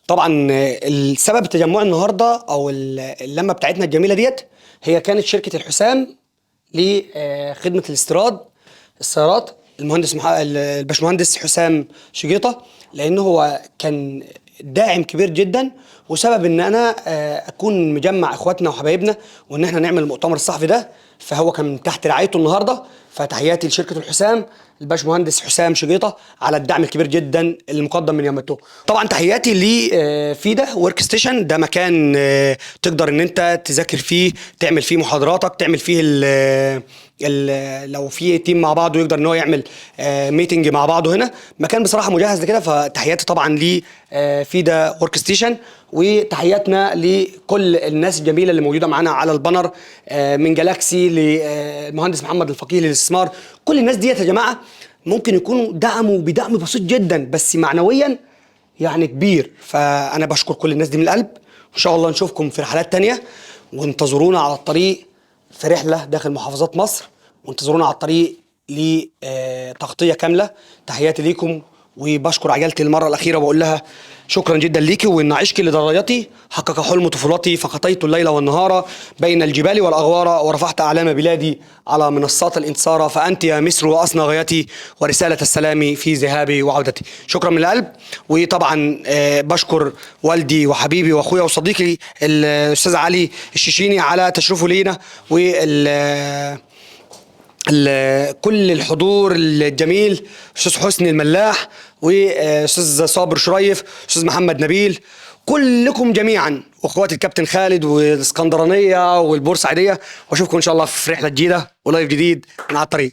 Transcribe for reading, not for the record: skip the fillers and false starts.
طبعا السبب تجمع النهارده او اللمه بتاعتنا الجميله ديت هي كانت شركه الحسام لخدمه الاستيراد السيارات. الباشمهندس حسام شجيطه، لانه هو كان داعم كبير جدا وسبب ان انا اكون مجمع اخواتنا وحبايبنا وان احنا نعمل المؤتمر الصحفي ده، فهو كان تحت رعايته النهارده. فتحياتي لشركه الحسام، الباشمهندس حسام شجيطه، على الدعم الكبير جدا المقدم من ياماتو. طبعا تحياتي لفيدا ورك ستيشن، ده مكان تقدر ان انت تذاكر فيه، تعمل فيه محاضراتك، تعمل فيه لو في تيم مع بعضه يقدر ان هو يعمل ميتنج مع بعضه. هنا مكان بصراحه مجهز لكده. فتحياتي طبعا لفيدا ورك ستيشن، وتحياتنا لكل الناس الجميله اللي موجوده معانا على البانر، من جالاكسي للمهندس محمد الفقيه للاستثمار. كل الناس ديت يا جماعه ممكن يكونوا دعموا بدعم بسيط جدا بس معنويا يعني كبير. فانا بشكر كل الناس دي من القلب. ان شاء الله نشوفكم في رحلات تانية، وانتظرونا على الطريق في رحله داخل محافظات مصر، وانتظرونا على الطريق لتغطيه كامله. تحياتي ليكم، وبشكر عجلتي المره الاخيره وبقول لها شكرا جدا ليكي، وان عشقي لدرايتي حقق حلم طفولتي، فخطيت الليل والنهار بين الجبال والاغوار، ورفعت اعلام بلادي على منصات الانتصار. فانت يا مصر واصنع غايتي، ورساله السلام في ذهابي وعودتي. شكرا من القلب. وطبعا بشكر والدي وحبيبي واخويا وصديقي الاستاذ علي الشيشيني على تشريفه لينا، كل الحضور الجميل، استاذ حسني الملاح، واستاذ صابر شريف، استاذ محمد نبيل، كلكم جميعا، واخواتي الكابتن خالد والاسكندرانيه والبورسعيديه. واشوفكم ان شاء الله في رحله جديده ولايف جديد من على الطريق.